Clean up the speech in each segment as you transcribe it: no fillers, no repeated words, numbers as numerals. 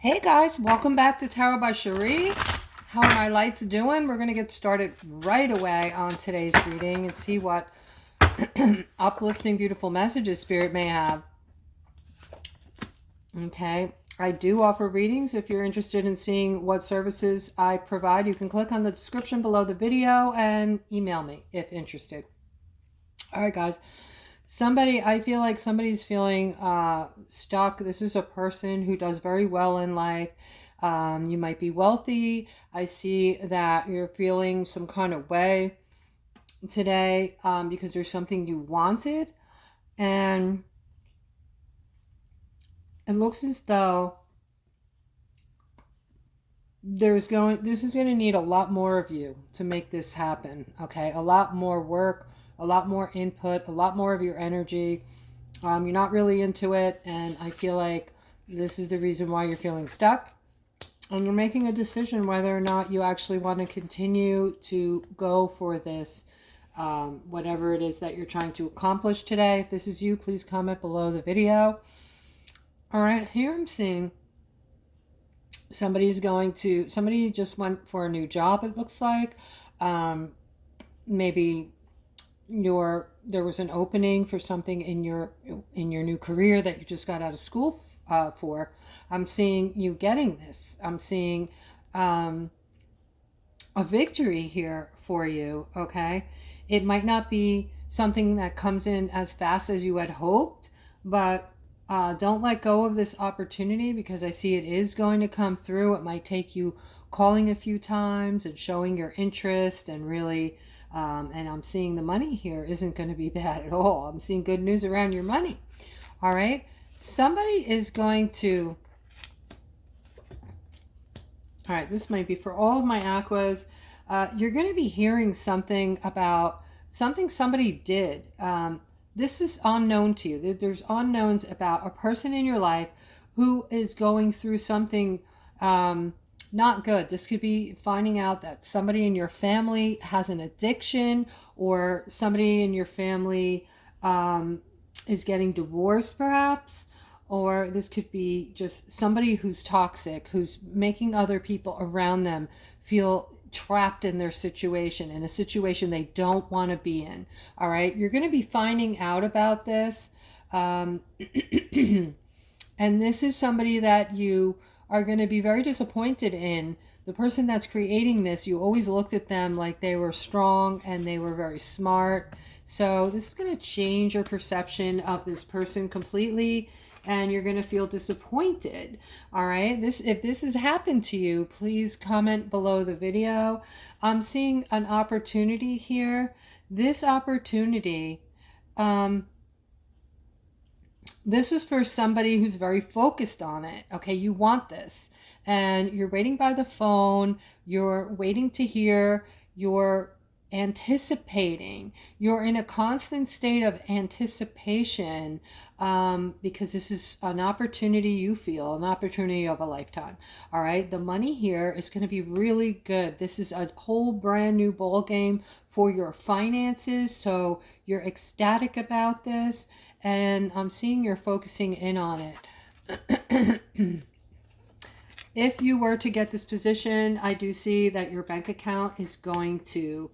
Hey guys, welcome back to Tarot by Cherie. How are my lights doing? We're going to get started right away on today's reading and see what uplifting, beautiful messages Spirit may have. Okay, I do offer readings. If you're interested in seeing what services I provide, you can click on the description below the video and email me if interested. All right, guys. I feel like somebody's feeling stuck. This is a person who does very well in life. You might be wealthy. I see that you're feeling some kind of way today because there's something you wanted. And it looks as though this is going to need a lot more of you to make this happen. Okay, a lot more work, a lot more input, a lot more of your energy. You're not really into it, and I feel like this is the reason why you're feeling stuck. And you're making a decision whether or not you actually want to continue to go for this, whatever it is that you're trying to accomplish today. If this is you, please comment below the video. All right, here I'm seeing somebody just went for a new job, it looks like. Maybe there was an opening for something in your new career that you just got out of school for. I'm seeing you getting this. I'm seeing a victory here for you. Okay, it might not be something that comes in as fast as you had hoped, but don't let go of this opportunity because I see it is going to come through. It might take you calling a few times and showing your interest and really, and I'm seeing the money here isn't going to be bad at all. I'm seeing good news around your money. All right. Somebody is going to, all right, this might be for all of my aquas. You're going to be hearing something about something somebody did. This is unknown to you. There's unknowns about a person in your life who is going through something not good. This could be finding out that somebody in your family has an addiction, or somebody in your family is getting divorced perhaps, or this could be just somebody who's toxic, who's making other people around them feel trapped in their situation, in a situation they don't want to be in. All right, you're going to be finding out about this, and this is somebody that you are going to be very disappointed in. The person that's creating this, you always looked at them like they were strong and they were very smart. So this is going to change your perception of this person completely, and you're going to feel disappointed. All right, if this has happened to you, please comment below the video. I'm seeing an opportunity here. This opportunity, this is for somebody who's very focused on it. Okay, you want this, and you're waiting by the phone, you're waiting to hear, you're anticipating, you're in a constant state of anticipation, because this is an opportunity you feel, an opportunity of a lifetime. All right, the money here is going to be really good. This is a whole brand new ball game for your finances, so you're ecstatic about this, and I'm seeing you're focusing in on it. If you were to get this position, I do see that your bank account is going to,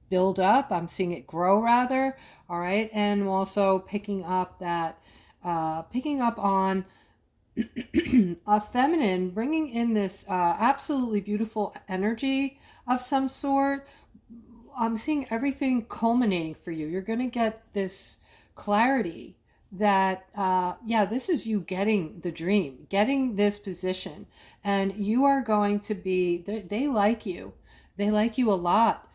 build up. I'm seeing it grow rather. All right. And also picking up on a feminine, bringing in this absolutely beautiful energy of some sort. I'm seeing everything culminating for you. You're going to get this clarity that this is you getting the dream, getting this position, and you are going to be, they like you a lot.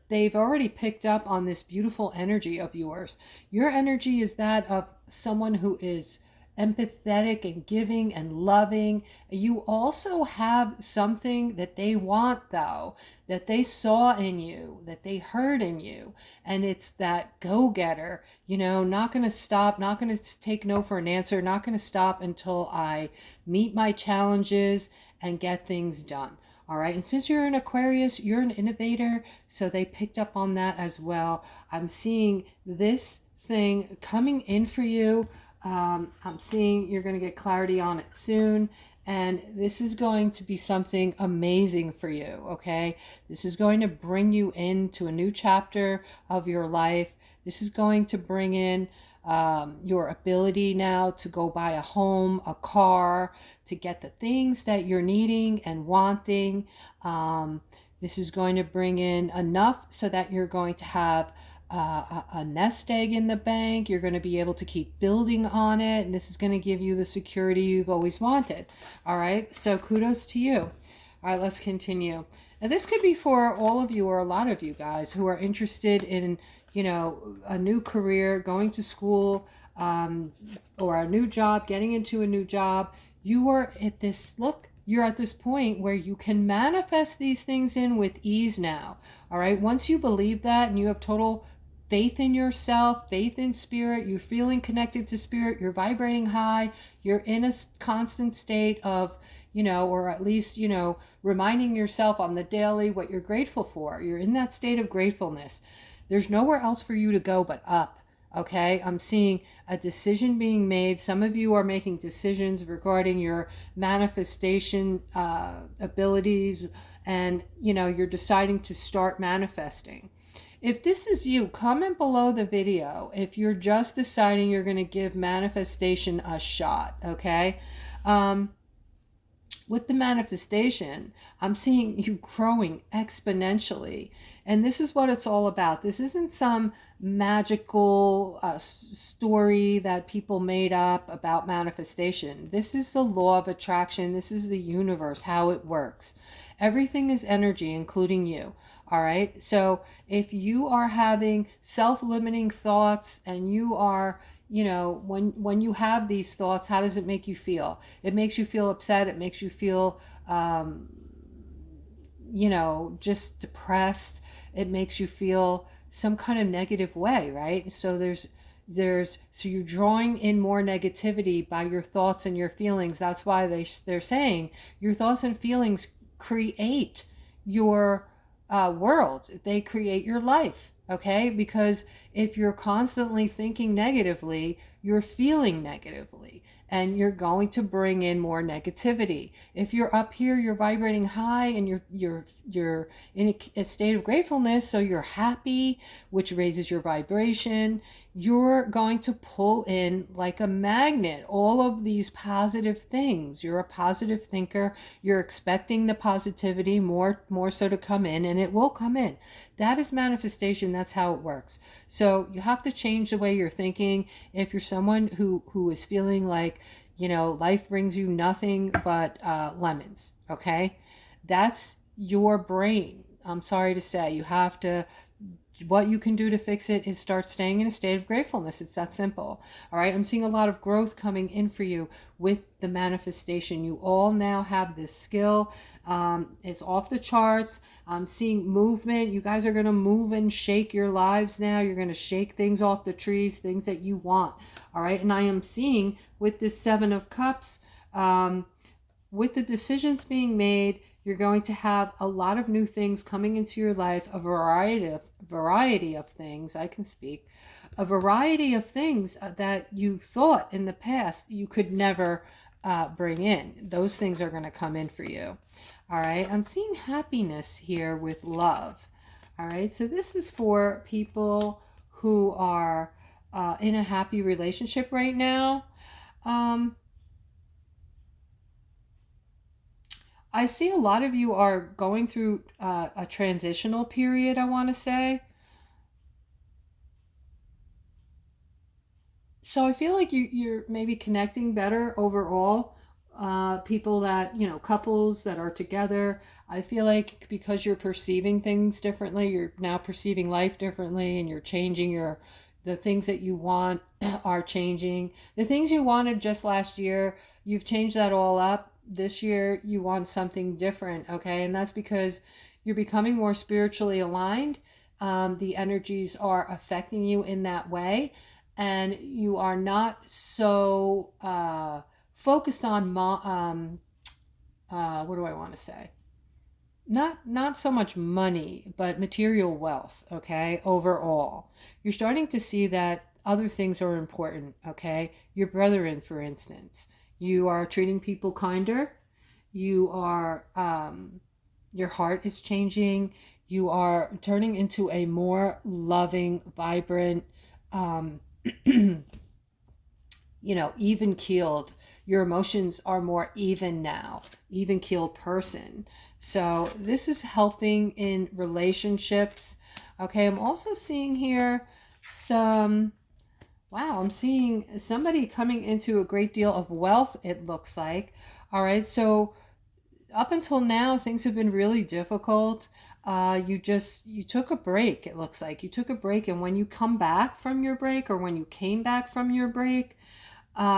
They've already picked up on this beautiful energy of yours. Your energy is that of someone who is empathetic and giving and loving. You also have something that they want, though, that they saw in you, that they heard in you, and it's that go-getter, not going to stop, not going to take no for an answer, not going to stop until I meet my challenges and get things done. All right, and since you're an Aquarius, you're an innovator, so they picked up on that as well. I'm seeing this thing coming in for you I'm seeing you're going to get clarity on it soon. And this is going to be something amazing for you, okay? This is going to bring you into a new chapter of your life. This is going to bring in your ability now to go buy a home, a car, to get the things that you're needing and wanting. This is going to bring in enough so that you're going to have a nest egg in the bank. You're going to be able to keep building on it, and this is going to give you the security you've always wanted. All right, so kudos to you. All right, let's continue. And this could be for all of you or a lot of you guys who are interested in, you know, a new career, going to school, or a new job, getting into a new job. You are at this, look, you're at this point where you can manifest these things in with ease now. All right, once you believe that and you have total faith in yourself, faith in spirit, you're feeling connected to spirit, you're vibrating high, you're in a constant state of, you know, or at least, you know, reminding yourself on the daily what you're grateful for. You're in that state of gratefulness. There's nowhere else for you to go but up. Okay, I'm seeing a decision being made. Some of you are making decisions regarding your manifestation abilities, and you know, you're deciding to start manifesting. If this is you, comment below the video if you're just deciding you're going to give manifestation a shot, okay? With the manifestation, I'm seeing you growing exponentially. And this is what it's all about. This isn't some magical story that people made up about manifestation. This is the law of attraction. This is the universe, how it works. Everything is energy, including you. All right. So if you are having self-limiting thoughts and you are, you know, when you have these thoughts, how does it make you feel? It makes you feel upset. It makes you feel, you know, just depressed. It makes you feel some kind of negative way, right? So so you're drawing in more negativity by your thoughts and your feelings. That's why they're saying your thoughts and feelings create your world. They create your life, okay? Because if you're constantly thinking negatively, you're feeling negatively, and you're going to bring in more negativity. If you're up here, you're vibrating high, and you're in a state of gratefulness, so you're happy, which raises your vibration. You're going to pull in like a magnet all of these positive things. You're a positive thinker. You're expecting the positivity more so to come in, and it will come in. That is manifestation. That's how it works. So you have to change the way you're thinking. If you're someone who is feeling like, you know, life brings you nothing but lemons, okay? That's your brain. I'm sorry to say. You have to, what you can do to fix it is start staying in a state of gratefulness. It's that simple. All right. I'm seeing a lot of growth coming in for you with the manifestation. You all now have this skill. It's off the charts. I'm seeing movement. You guys are going to move and shake your lives now. You're going to shake things off the trees, things that you want. All right. And I am seeing with this Seven of Cups, with the decisions being made, you're going to have a lot of new things coming into your life, a variety of things, I can speak, a variety of things that you thought in the past you could never bring in. Those things are going to come in for you. All right, I'm seeing happiness here with love. All right, so this is for people who are in a happy relationship right now. I see a lot of you are going through a transitional period, I want to say. So I feel like you're maybe connecting better overall. People that, you know, couples that are together. I feel like because you're perceiving things differently, you're now perceiving life differently, and you're changing the things that you want are changing. The things you wanted just last year, you've changed that all up. This year you want something different, okay? And that's because you're becoming more spiritually aligned. The energies are affecting you in that way, and you are not so focused on what do I want to say? Not so much money, but material wealth, okay? Overall, you're starting to see that other things are important, okay? Your brethren, for instance. You are treating people kinder. You are, your heart is changing. You are turning into a more loving, vibrant, um, even keeled. Your emotions are more even now, even keeled person. So this is helping in relationships. Okay, I'm also seeing here some, wow, I'm seeing somebody coming into a great deal of wealth, it looks like. All right, so up until now, things have been really difficult. You took a break, it looks like. You took a break, and when you come back from your break, or when you came back from your break,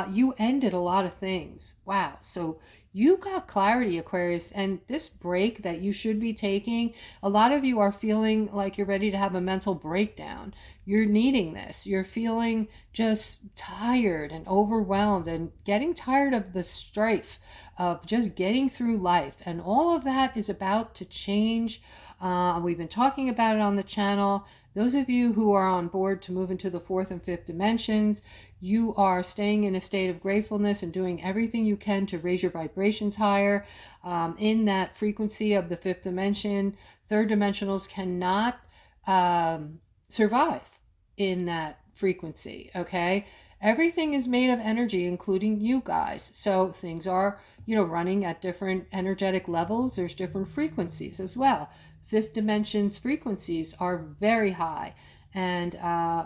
you ended a lot of things. Wow. So you got clarity, Aquarius, and this break that you should be taking, a lot of you are feeling like you're ready to have a mental breakdown. You're needing this. You're feeling just tired and overwhelmed and getting tired of the strife of just getting through life. And all of that is about to change. We've been talking about it on the channel. Those of you who are on board to move into the fourth and fifth dimensions, you are staying in a state of gratefulness and doing everything you can to raise your vibrations higher in that frequency of the fifth dimension. Third dimensionals cannot survive in that frequency, okay? Everything is made of energy, including you guys. So things are, running at different energetic levels. There's different frequencies as well. Fifth dimension's frequencies are very high, and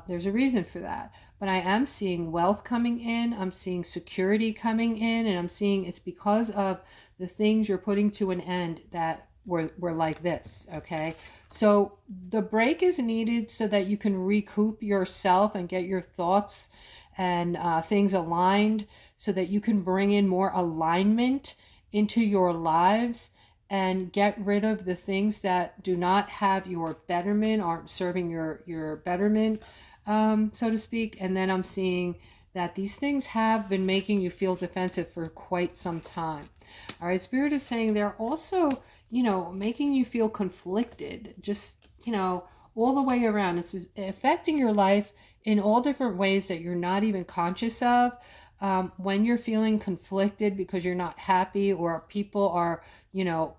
there's a reason for that. But I am seeing wealth coming in, I'm seeing security coming in, and I'm seeing it's because of the things you're putting to an end that were like this, okay? So the break is needed so that you can recoup yourself and get your thoughts and things aligned, so that you can bring in more alignment into your lives and get rid of the things that do not have your betterment, aren't serving your betterment, so to speak. And then I'm seeing that these things have been making you feel defensive for quite some time. All right, Spirit is saying they're also, making you feel conflicted, just, all the way around. It's affecting your life in all different ways that you're not even conscious of. When you're feeling conflicted because you're not happy, or people are,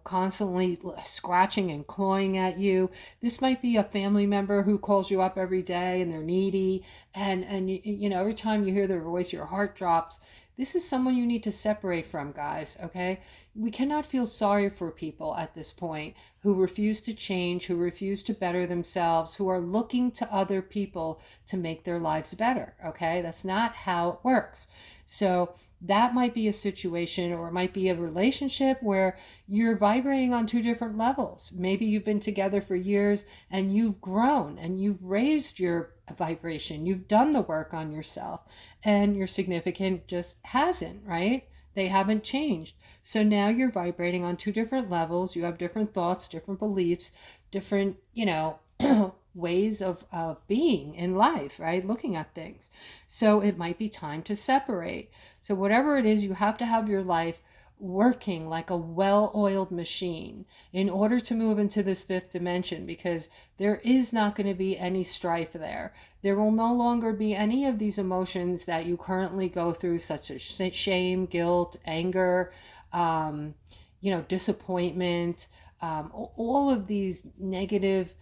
constantly scratching and clawing at you. This might be a family member who calls you up every day and they're needy. And every time you hear their voice, your heart drops. This is someone you need to separate from, guys, okay? We cannot feel sorry for people at this point who refuse to change, who refuse to better themselves, who are looking to other people to make their lives better, okay? That's not how it works. So that might be a situation, or it might be a relationship where you're vibrating on two different levels. Maybe you've been together for years and you've grown and you've raised your vibration. You've done the work on yourself, and your significant just hasn't, right? They haven't changed. So now you're vibrating on two different levels. You have different thoughts, different beliefs, different, ways of being in life, right? Looking at things. So it might be time to separate. So whatever it is, you have to have your life working like a well-oiled machine in order to move into this fifth dimension, because there is not going to be any strife there. There will no longer be any of these emotions that you currently go through, such as shame, guilt, anger, disappointment, all of these negative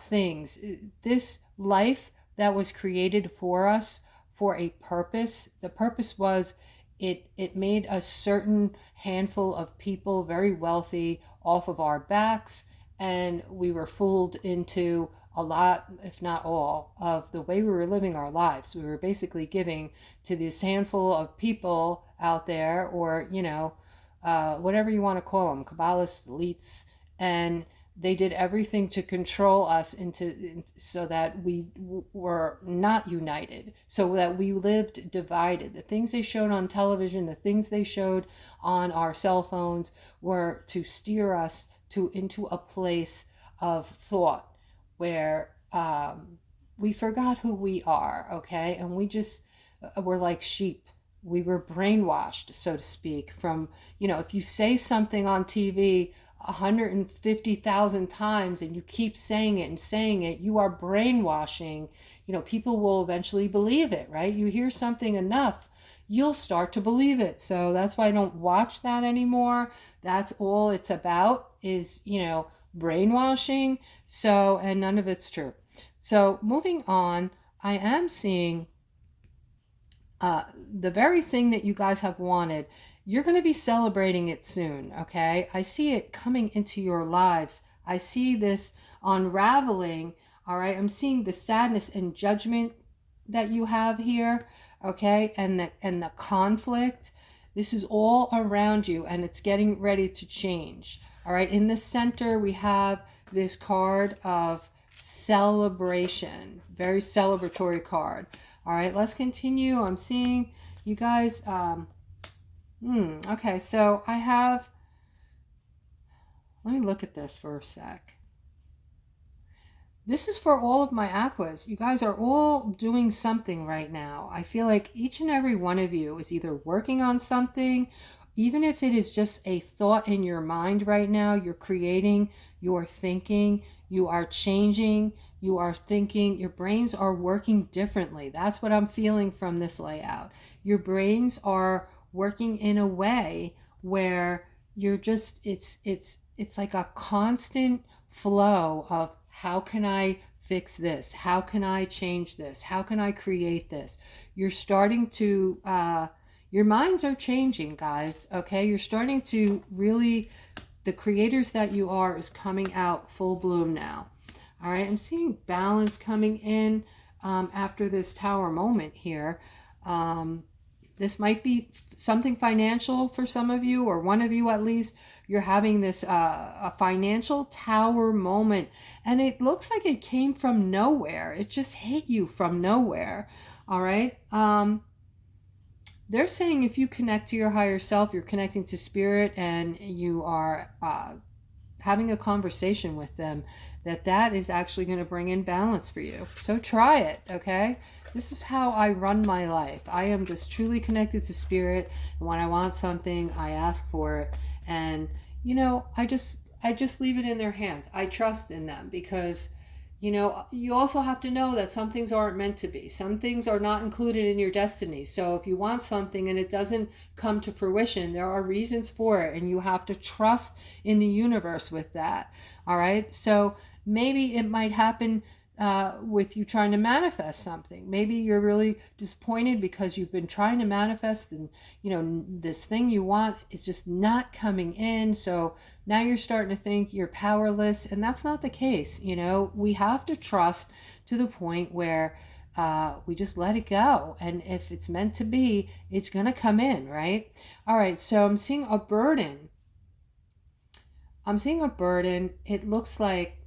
things. This life that was created for us for a purpose. The purpose was it made a certain handful of people very wealthy off of our backs, and we were fooled into a lot, if not all, of the way we were living our lives. We were basically giving to this handful of people out there, or whatever you want to call them, Kabbalists, elites, and they did everything to control us so that we were not united, so that we lived divided. The things they showed on television, the things they showed on our cell phones, were to steer us into a place of thought where we forgot who we are, okay? And we just were like sheep. We were brainwashed, so to speak, from, if you say something on TV, 150,000 times and you keep saying it and saying it, you are brainwashing. People will eventually believe it, right? You hear something enough, you'll start to believe it. So that's why I don't watch that anymore. That's all it's about is, brainwashing. So, and none of it's true. So moving on, I am seeing the very thing that you guys have wanted. You're going to be celebrating it soon, okay? I see it coming into your lives. I see this unraveling, all right? I'm seeing the sadness and judgment that you have here, okay? And the conflict. This is all around you and it's getting ready to change. All right, in the center we have this card of celebration, very celebratory card. All right, let's continue. I'm seeing you guys, okay, so I have, let me look at this for a sec. This is for all of my aquas. You guys are all doing something right now. I feel like each and every one of you is either working on something, even if it is just a thought in your mind right now. You're creating, you're thinking, you are changing, you are thinking, your brains are working differently. That's what I'm feeling from this layout. Your brains are working in a way where you're just, it's like a constant flow of, how can I fix this? How can I change this? How can I create this? You're starting to, your minds are changing, guys, okay? You're starting to really, the creators that you are is coming out full bloom now. All right, I'm seeing balance coming in after this tower moment here. This might be something financial for some of you, or one of you at least. You're having this a financial tower moment, and it looks like it came from nowhere. It just hit you from nowhere. All right. They're saying if you connect to your higher self, you're connecting to spirit, and you are having a conversation with them, that is actually going to bring in balance for you. So try it, okay? This is how I run my life. I am just truly connected to spirit, and when I want something, I ask for it, and I just leave it in their hands. I trust in them, because you also have to know that some things aren't meant to be. Some things are not included in your destiny. So if you want something and it doesn't come to fruition, there are reasons for it, and you have to trust in the universe with that. All right. So maybe it might happen with you trying to manifest something. Maybe you're really disappointed because you've been trying to manifest, and this thing you want is just not coming in. So now you're starting to think you're powerless, and that's not the case. We have to trust to the point where we just let it go, and if it's meant to be, it's gonna come in, right? All right, so I'm seeing a burden. It looks like,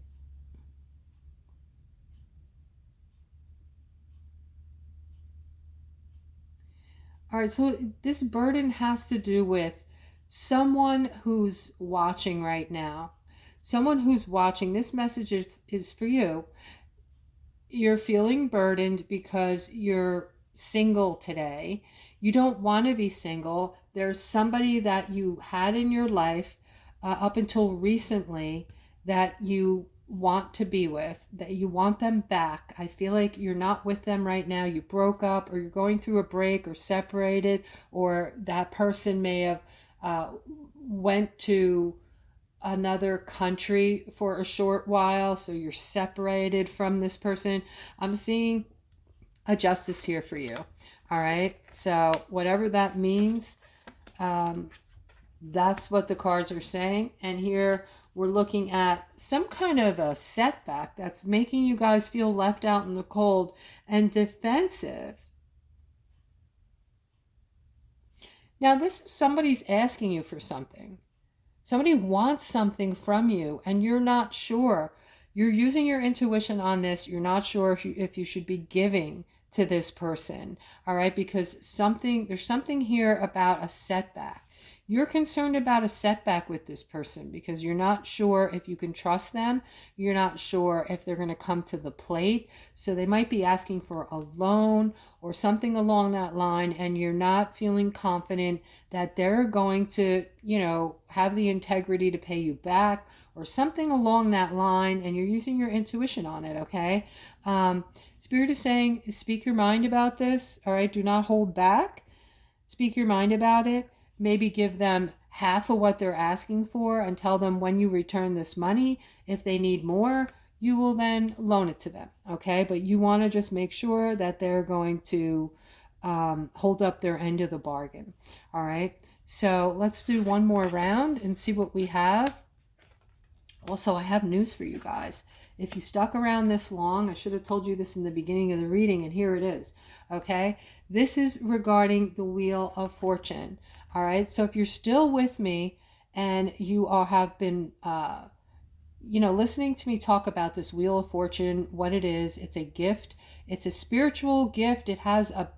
all right, so this burden has to do with someone who's watching right now. Someone who's watching. This message is for you. You're feeling burdened because you're single today. You don't want to be single. There's somebody that you had in your life up until recently that you want to be with, that you want them back. I feel like you're not with them right now. You broke up, or you're going through a break, or separated, or that person may have went to another country for a short while, so you're separated from this person. I'm seeing a justice here for you. All right, so whatever that means, that's what the cards are saying. And here we're looking at some kind of a setback that's making you guys feel left out in the cold and defensive. Now, this is somebody's asking you for something. Somebody wants something from you, and you're not sure. You're using your intuition on this. You're not sure if you should be giving to this person, all right? Because there's something here about a setback. You're concerned about a setback with this person because you're not sure if you can trust them. You're not sure if they're going to come to the plate. So they might be asking for a loan or something along that line, and you're not feeling confident that they're going to, have the integrity to pay you back or something along that line, and you're using your intuition on it, okay? Spirit is saying, speak your mind about this, all right? Do not hold back. Speak your mind about it. Maybe give them half of what they're asking for and tell them when you return this money, if they need more, you will then loan it to them, okay? But you want to just make sure that they're going to hold up their end of the bargain, all right? So let's do one more round and see what we have. Also, I have news for you guys. If you stuck around this long, I should have told you this in the beginning of the reading, and here it is, okay? This is regarding the Wheel of Fortune, all right? So if you're still with me and you have been, listening to me talk about this Wheel of Fortune, what it is, it's a gift. It's a spiritual gift. It has a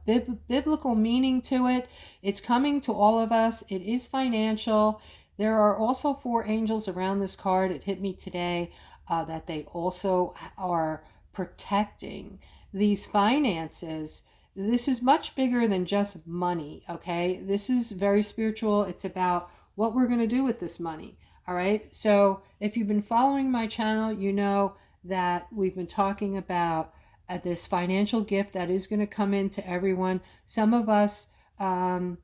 biblical meaning to it. It's coming to all of us. It is financial. There are also 4 angels around this card. It hit me today that they also are protecting these finances. This is much bigger than just money, okay? This is very spiritual. It's about what we're going to do with this money, all right? So if you've been following my channel, you know that we've been talking about this financial gift that is going to come into everyone. Some of us are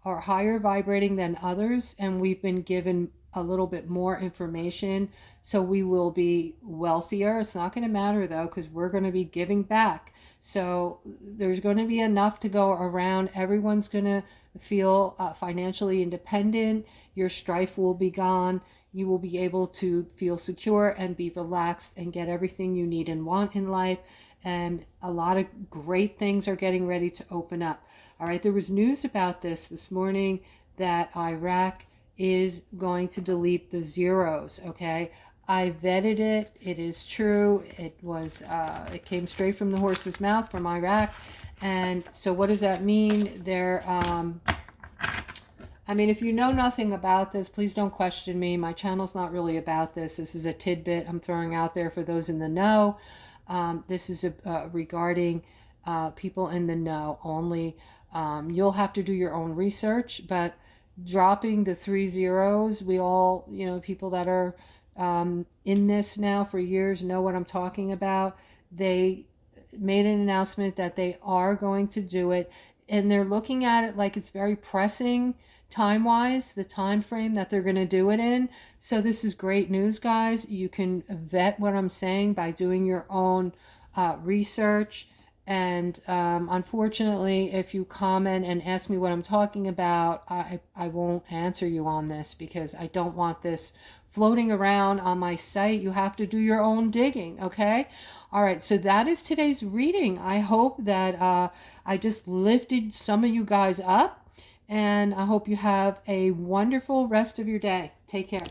higher vibrating than others, and we've been given a little bit more information, so we will be wealthier. It's not going to matter though, because we're going to be giving back. So there's going to be enough to go around. Everyone's going to feel financially independent. Your strife will be gone. You will be able to feel secure and be relaxed and get everything you need and want in life. And a lot of great things are getting ready to open up. All right, there was news about this morning that Iraq is going to delete the zeros, okay? I vetted it. It is true. It it came straight from the horse's mouth from Iraq. And so what does that mean? If you know nothing about this, please don't question me. My channel's not really about this. This is a tidbit I'm throwing out there for those in the know. This is regarding people in the know only. You'll have to do your own research, but dropping the 3 zeros, we all, people that are in this now for years know what I'm talking about. They made an announcement that they are going to do it, and they're looking at it like it's very pressing time-wise, the time frame that they're going to do it in. So this is great news, guys. You can vet what I'm saying by doing your own research. And unfortunately, if you comment and ask me what I'm talking about, I won't answer you on this because I don't want this floating around on my site. You have to do your own digging, okay? All right, so that is today's reading. I hope that I just lifted some of you guys up, and I hope you have a wonderful rest of your day. Take care.